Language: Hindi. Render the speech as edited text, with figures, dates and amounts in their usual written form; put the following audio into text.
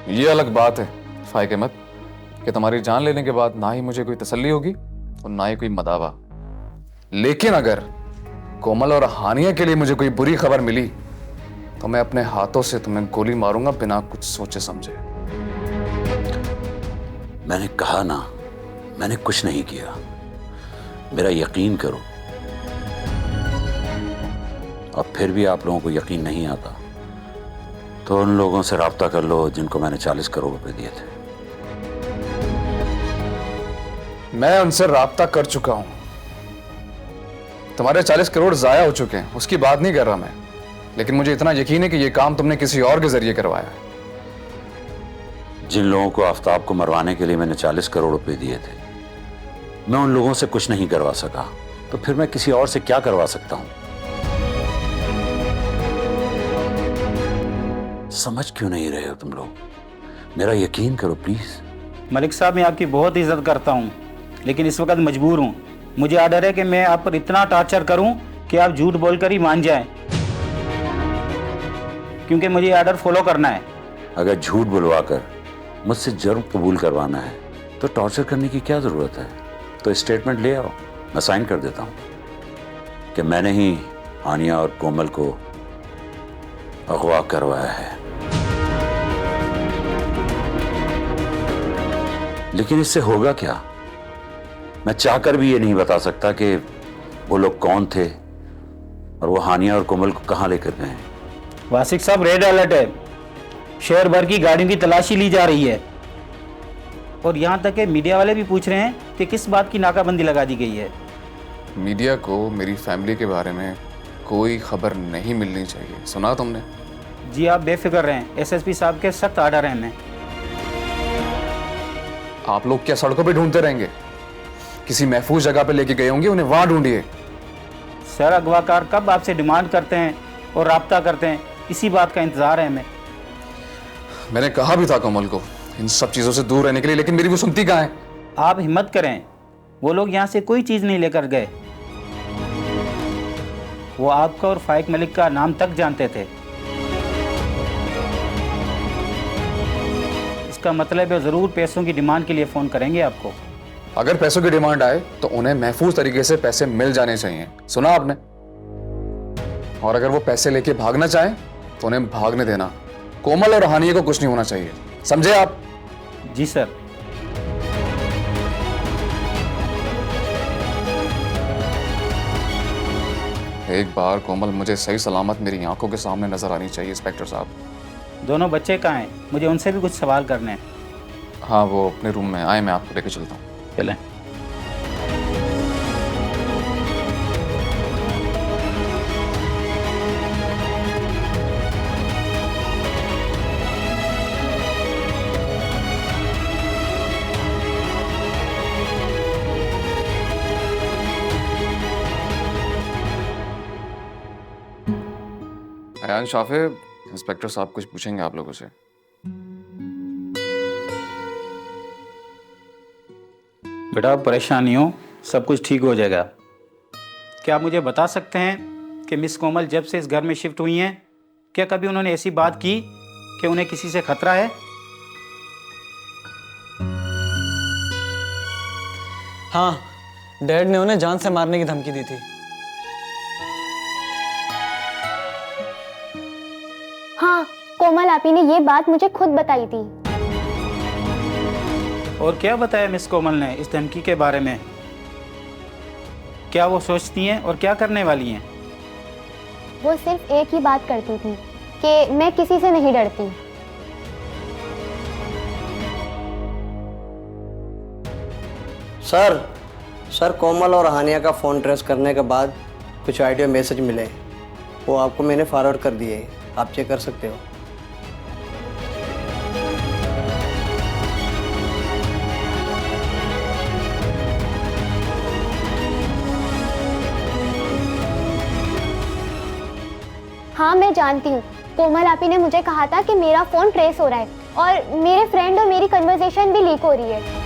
ये अलग बात है फाइक अहमद कि तुम्हारी जान लेने के बाद ना ही मुझे कोई तसल्ली होगी और ना ही कोई मदावा। लेकिन अगर कोमल और हानिया के लिए मुझे कोई बुरी खबर मिली तो मैं अपने हाथों से तुम्हें गोली मारूंगा बिना कुछ सोचे समझे। मैंने कहा ना, मैंने कुछ नहीं किया। मेरा यकीन करो। अब फिर भी आप लोगों को यकीन नहीं आता तो उन लोगों से राब्ता कर लो जिनको मैंने 40 करोड़ रुपए दिए थे। मैं उनसे राब्ता कर चुका हूं। तुम्हारे 40 करोड़ जाया हो चुके हैं, उसकी बात नहीं कर रहा मैं। लेकिन मुझे इतना यकीन है कि यह काम तुमने किसी और के जरिए करवाया है। जिन लोगों को आफ्ताब को मरवाने के लिए मैंने 40 करोड़ रुपए दिए थे, मैं उन लोगों से कुछ नहीं करवा सका, तो फिर मैं किसी और से क्या करवा सकता हूं? समझ क्यों नहीं रहे हो तुम लोग? मेरा यकीन करो प्लीज। मलिक साहब, मैं आपकी बहुत इज्जत करता हूं, लेकिन इस वक्त मजबूर हूं। मुझे आर्डर है कि मैं आप पर इतना टॉर्चर करूं कि आप झूठ बोलकर ही मान जाएं, क्योंकि मुझे आर्डर फॉलो करना है। अगर झूठ बुलवाकर मुझसे जुर्म कबूल करवाना है तो टॉर्चर करने की क्या जरूरत है? तो स्टेटमेंट ले आओ, मैं साइन कर देता हूं कि मैंने ही हानिया और कोमल को अगवा करवाया है। लेकिन इससे होगा क्या? मैं चाहकर भी ये नहीं बता सकता कि वो लोग कौन थे और वो हानिया और कोमल को कहां लेकर गए। वासिक साहब, रेड अलर्ट है। शहर भर की गाड़ियों की तलाशी ली जा रही है और यहां तक कि मीडिया वाले भी पूछ रहे हैं कि किस बात की नाकाबंदी लगा दी गई है। मीडिया को मेरी फैमिली के बारे में कोई खबर नहीं मिलनी चाहिए, सुना तुमने? जी आप बेफिक्र रहें, एसएसपी साहब के सख्त आर्डर हैं। मैं आप लोग क्या सड़कों पे ढूंढते रहेंगे? किसी महफूज जगह पे लेके गए होंगे, उन्हें वहां ढूंढिए। सर, अगवाकार कब आपसे डिमांड करते हैं और राब्ता करते हैं, इसी बात का इंतजार है हमें। मैंने कहा भी था कोमल को इन सब चीजों से दूर रहने के लिए, लेकिन मेरी वो सुनती कहाँ है? आप हिम्मत करें, वो लोग यहाँ से कोई चीज़ नहीं लेकर गए। वो आपका और फाइक मलिक का नाम तक जानते थे। इसका मतलब है ज़रूर पैसों की डिमांड के लिए फ़ोन करेंगे आपको। अगर पैसों की डिमांड आए तो उन्हें महफूज तरीके से पैसे मिल जाने चाहिए, सुना आपने? और अगर वो पैसे लेके भागना चाहें तो उन्हें भागने देना। कोमल और हानिया को कुछ नहीं होना चाहिए, समझे आप? जी सर। एक बार कोमल मुझे सही सलामत मेरी आंखों के सामने नजर आनी चाहिए इंस्पेक्टर साहब। दोनों बच्चे कहाँ हैं? मुझे उनसे भी कुछ सवाल करने हैं। हाँ, वो अपने रूम में आए, मैं आपको लेके चलता हूँ। चलें। अयान शाफे, इंस्पेक्टर साहब कुछ पूछेंगे आप लोगों से। बेटा परेशान नहीं हो, सब कुछ ठीक हो जाएगा। क्या आप मुझे बता सकते हैं कि मिस कोमल जब से इस घर में शिफ्ट हुई हैं, क्या कभी उन्होंने ऐसी बात की कि उन्हें किसी से खतरा है? हाँ, डैड ने उन्हें जान से मारने की धमकी दी थी। हाँ, कोमल आपी ने ये बात मुझे खुद बताई थी। और क्या बताया मिस कोमल ने इस धमकी के बारे में? क्या वो सोचती हैं और क्या करने वाली हैं? वो सिर्फ एक ही बात करती थी कि मैं किसी से नहीं डरती। सर कोमल और हानिया का फ़ोन ट्रेस करने के बाद कुछ ऑडियो मैसेज मिले, वो आपको मैंने फॉरवर्ड कर दिए, आप चेक कर सकते हो। हाँ, मैं जानती हूँ। कोमल आपी ने मुझे कहा था कि मेरा फ़ोन ट्रेस हो रहा है और मेरे फ्रेंड और मेरी कन्वर्सेशन भी लीक हो रही है।